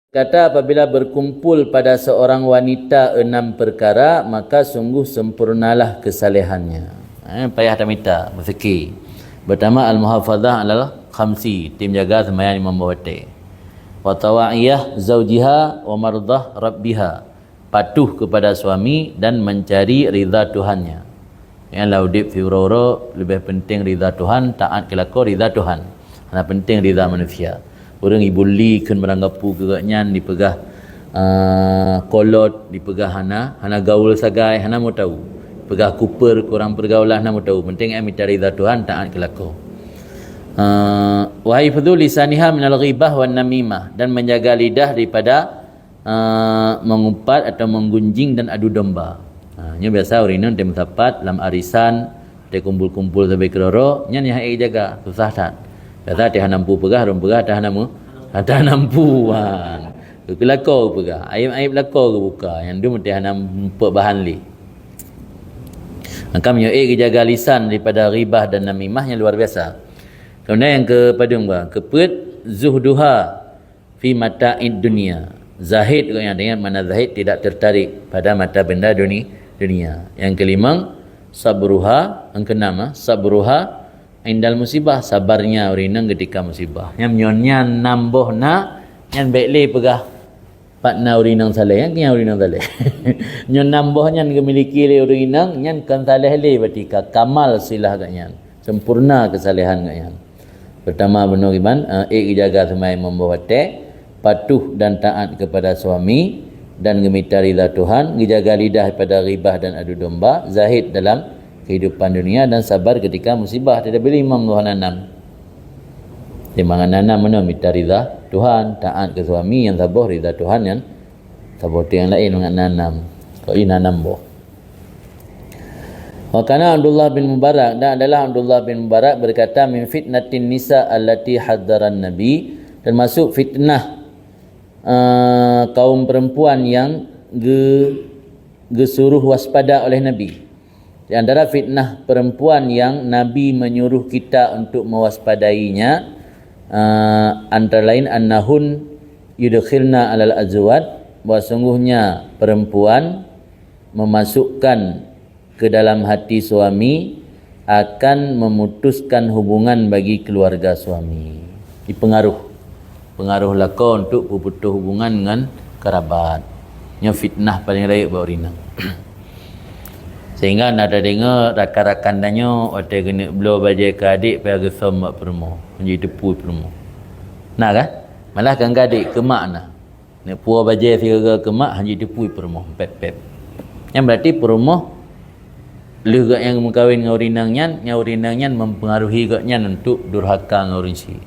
Kata apabila berkumpul pada seorang wanita 6 perkara, maka sungguh sempurnalah kesalehannya. Payah tak minta, berfikir. Pertama, al-muhafazah alal khamsi, tim jaga sembahyang 5 waktu. Wa tawa'iyah zawjiha wa mardah rabbiha, patuh kepada suami dan mencari ridha Tuhannya. Yang laudib fi uroro, lebih penting ridha Tuhan, taat kelako ridha Tuhan. Hanya penting ridha manusia. Orang ibuli kun meranggapu geraknyan dipegah kolot, dipegah hana gaul sagai, hana mau tahu. Pegah kuper kurang pergaulan, hana mau tahu. Penting minta ridha Tuhan, taat kelako. Wa hifdzu lisaniha minal ghibah wan namimah, dan menjaga lidah daripada mengumpat atau menggunjing dan adu domba. Nya biasa orang tem sapat lam arisan, te kumpul-kumpul sampai keroro, nya ni hai jaga, susah tak. Biasa te hanampu pegah, rom pegah dah hanamu. Ada nampu wan. Kelakau pegah, aib-aib lakau ke buka, yang tu mesti hanam pek bahan li. Maka menyoe jaga lisan daripada ghibah dan namimah yang luar biasa. Kemudian yang kepadung bah, kepet zuhduha fi mata'id dunia. Zahid yang dengan mana zahid tidak tertarik pada mata benda dunia. Yang kelima, sabruha, yang keenam, sabruha indal musibah, sabarnya orang ketika musibah. Yang nyonya nambohna yang baiklah pegah patna orang saleh, yang orang saleh. Nyon nambohnya yang memiliki le orang yang kan saleh le ketika kamal silah katnya. Sempurna kesalehan katnya. Pertama benar iman, jaga semai membawa patuh dan taat kepada suami dan gemita ridha Tuhan, menjaga lidah daripada ghibah dan adu domba, zahid dalam kehidupan dunia dan sabar ketika musibah. Tidak boleh imam Tuhan nanam. Timbangan nanam mana minta ridha Tuhan, taat ke suami, yang sabar ridha Tuhan, yang sabar tu yang lain dengan nanam. Kau ini nanam boh. Wa kana Abdullah bin Mubarak, dan adalah Abdullah bin Mubarak berkata, min fitnatin nisa allati haddaran nabi, termasuk fitnah kaum perempuan yang gesuruh waspada oleh Nabi. Di antara fitnah perempuan yang Nabi menyuruh kita untuk mewaspadainya, antara lain annahun yudkhilna alal azwaj, bahawa sungguhnya perempuan memasukkan ke dalam hati suami akan memutuskan hubungan bagi keluarga suami. Pengaruh lako untuk putus hubungan dengan kerabat. Nya fitnah paling raya bau rina. Sehingga nada dengar rakan-rakan danyo ote kena belo baje ke adik pergi somak permo, menjadi tepu permo. Nak kan? Malah kan adik ke mak nah. Nek puah baje segera ke mak hanya tepu permo, pep. Yang berarti permo lega yang mengkawin dengan urinang nyan mempengaruhi gaknya untuk durhaka dengan orang si.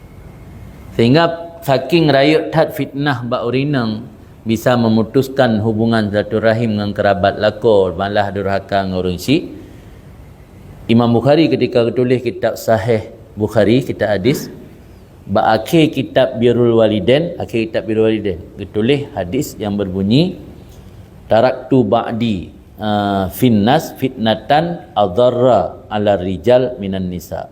Sehingga saking rayut tat fitnah bak urinang bisa memutuskan hubungan silaturahim dengan kerabat lako, malah durhaka dengan orang si. Imam Bukhari ketika tulis kitab Sahih Bukhari, kitab hadis, bak akhir kitab Birrul Walidain, tulis hadis yang berbunyi, taraktu ba'di finnas fitnatan adharra ala rijal minan nisa.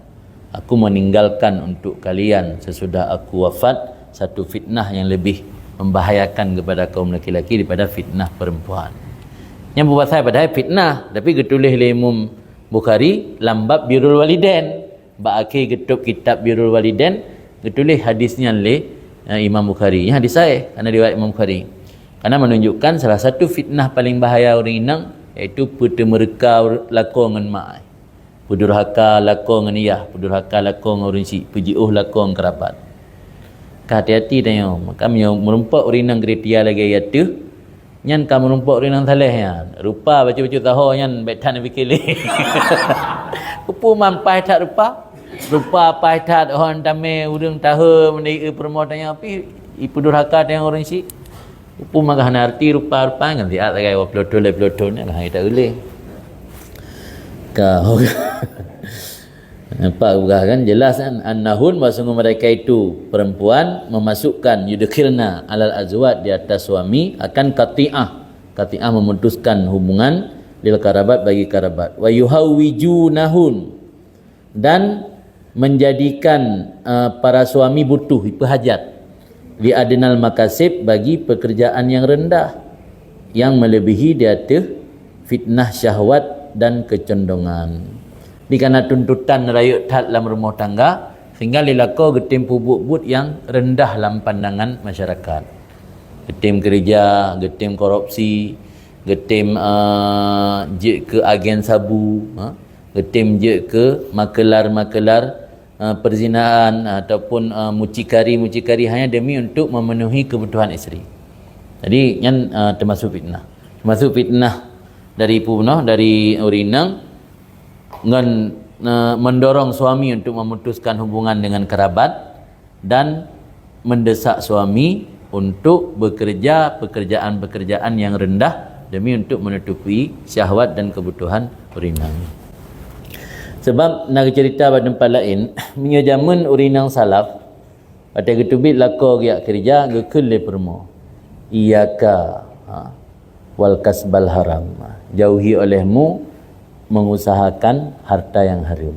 Aku meninggalkan untuk kalian sesudah aku wafat satu fitnah yang lebih membahayakan kepada kaum lelaki daripada fitnah perempuan. Yang berbahasa pada fitnah, tapi ketulis oleh Imam Bukhari lambab Birrul Walidain. Ba akhir ketup kitab Birrul Walidain ketulis hadisnya oleh Imam Bukhari. Yang hadis sahih kerana riwayat Imam Bukhari. Karena menunjukkan salah satu fitnah paling bahaya orang inang iaitu putu mereka lako dengan mak. Pudurhaka lako dengan iyah, pudurhaka lako dengan orang si, pujiuh lako dengan kerabat. Hati-hati tanya, maka merumpak urinang kriteria lagi iaitu nyan kamu merumpak urinang saleh yan. Rupa baca-baca tahu nyan betan fikir le. Kupu mampai tak rupa? Rupa pai tak orang tame urang tahu mendi permodannya api ipudurhaka dengan orang si. Kupu maka hana arti rupa-rupa kan dia lagi pelotol lah tak boleh. Kau nampak bukan kan jelas kan annahun sungguh mereka itu perempuan memasukkan yudkhilna alal azwaj di atas suami akan qati'ah memutuskan hubungan lil karabat bagi karabat wa yuhawwijunahun dan menjadikan para suami butuh hajat li adnal makasib, bagi pekerjaan yang rendah yang melebihi di atas fitnah syahwat dan kecondongan. Di kana tuntutan rayuk tat dalam rumah tangga sehingga lilako getim pubut-but yang rendah dalam pandangan masyarakat. Getim kerja, getim korupsi, getim je ke agen sabu, getim je ke makelar-makelar perzinaan ataupun mucikari-mucikari hanya demi untuk memenuhi kebutuhan isteri. Jadi yang termasuk fitnah. Termasuk fitnah dari punah, dari urinang dengan mendorong suami untuk memutuskan hubungan dengan kerabat dan mendesak suami untuk bekerja pekerjaan-pekerjaan yang rendah demi untuk menutupi syahwat dan kebutuhan urinang. Sebab nak cerita pada tempat lain, punya zaman urinang salaf pada ketubit lako giak kerja gekul le permo. Iyaka wal kasbal haram. Jauhi olehmu mengusahakan harta yang haram.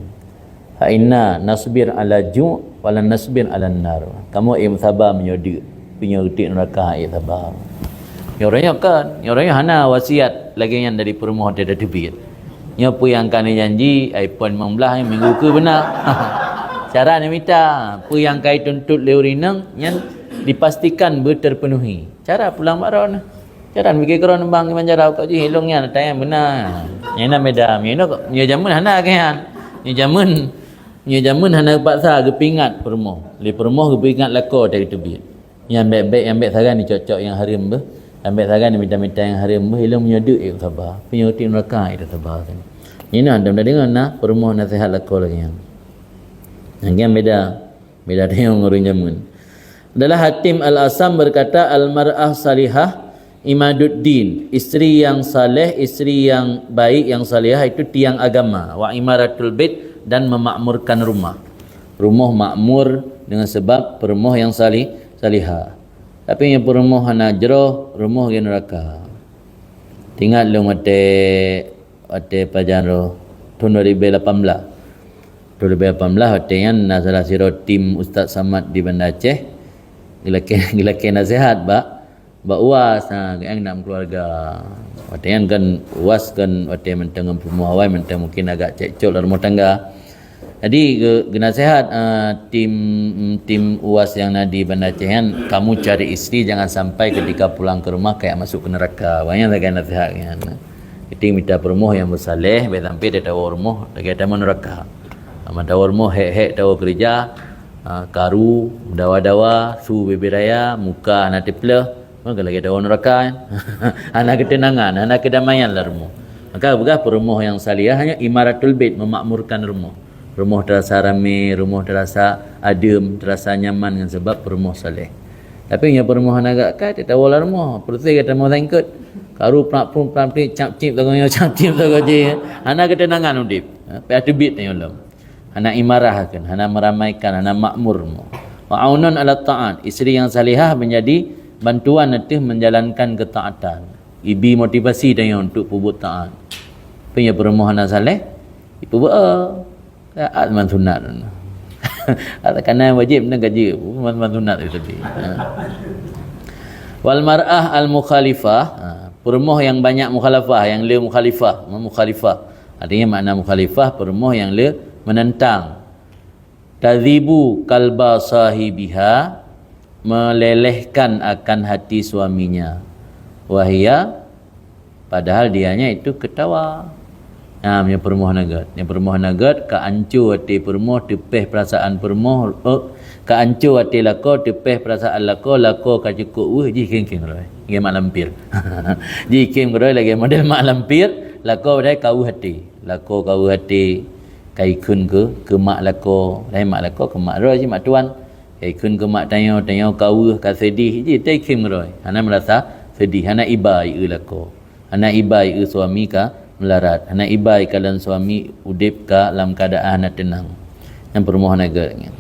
Fa inna nasbir ala ju' wala nasbir ala nar. Kamu sabar menyodi punya utik neraka sabar. Ya orangnya kan, ya orangnya hana wasiat lagi yang dari permo ada tebit. Nyopo yang kani janji iPhone 15 minggu ke benar. Cara ni minta apa yang kai tuntut le urinang yang dipastikan berterpenuhi. Cara pulang baron. Cara mikir keron bang manjara kau je hilongnya tayang benar. Nyana medam, nyana jamun hana kan. Nya jamun hana paksa gepingat permoh. Le permoh gepingat lako dari tebit. Yang baik-baik yang baik saran dicocok yang haram be. Ambil saran minta-minta yang haram hilong menyeduk itu sabar. Penyuti neraka itu sabar. Ini anda dengar nah permoh nasihat lako lagi yang. Yang beda dengan orang jamun. Adalah Hatim Al-Asam berkata al-mar'ah salihah imaduddin, isteri yang saleh, isteri yang baik, yang salihah itu tiang agama, wa imaratul bait, dan memakmurkan rumah. Rumah makmur dengan sebab permoh yang salihah. Tapi yang permoh najroh, rumah yang neraka. Tinggal lu mate pajaro tahun 2018. 2018 hotelan nasalah siro tim Ustaz Samad di Banda Aceh. Gilake nasihat ba uas yang nak keluarga. Hotelan kan uas kan hotel mentang permoh awai mentang mungkin agak cekcok dalam rumah tangga. Jadi nasihat tim UAS yang di Banda Aceh kan, kamu cari isteri jangan sampai ketika pulang ke rumah kayak masuk ke neraka. Banyak lagi nasihat kan. Jadi minta permoh yang bersaleh, sampai dia tahu rumah lagi ada neraka. Amat tahu rumah hek tahu kerja, karu, dawa-dawa, su bebiraya, muka anak teplah, maka lagi tahu neraka. Anak ketenangan, anak kedamaian lah rumah. Maka begah permoh yang salihah hanya imaratul bait, memakmurkan rumah. Rumah terasa ramai, rumah terasa adem, terasa nyaman dengan sebab permoh saleh. Tapi yang permoh agak kat, dia tahu lah rumah. Perti kata mau tangkut. Karu perak-perak cap-cip tengoknya cap-cip tengoknya. Anak ketenangan udip. Pai tebit ni ulam. Anak imarah kan, anak meramaikan, anak makmur. Wa aunun ala ta'at. Isteri yang salihah menjadi bantuan nanti menjalankan ketaatan. Ibi motivasi dia untuk pubut taat. Punya permoh anak saleh, ibu taat man sunat. Kena wajib dan gaji man sunat itu tadi. Wal mar'ah al mukhalifah, permoh yang banyak mukhalafah, yang le mukhalifah. Artinya makna mukhalifah permoh yang le menentang. Tadzibu kalba sahibiha, melelehkan akan hati suaminya. Wahia, padahal dianya itu ketawa. Yang permoh nagat. Yang permoh nagat ka ancu hati permoh tepeh perasaan permoh ka ancu hati lako tepeh perasaan lako ka cukup ji king roi. Ge mak lampir. Ji king roi lagi model mak lampir lako dai kau hati. Lako kau hati kai kun ke mak lako, dai mak lako ke mak roi ji mak tuan. Kai kun ke mak tanya kau ka sedih ji tai king roi. Hana merasa sedih, hana ibai lako. Hana ibai suami ka melarat. Anak ibai kalian suami udip ka dalam keadaan tenang. Yang permohonan agaknya.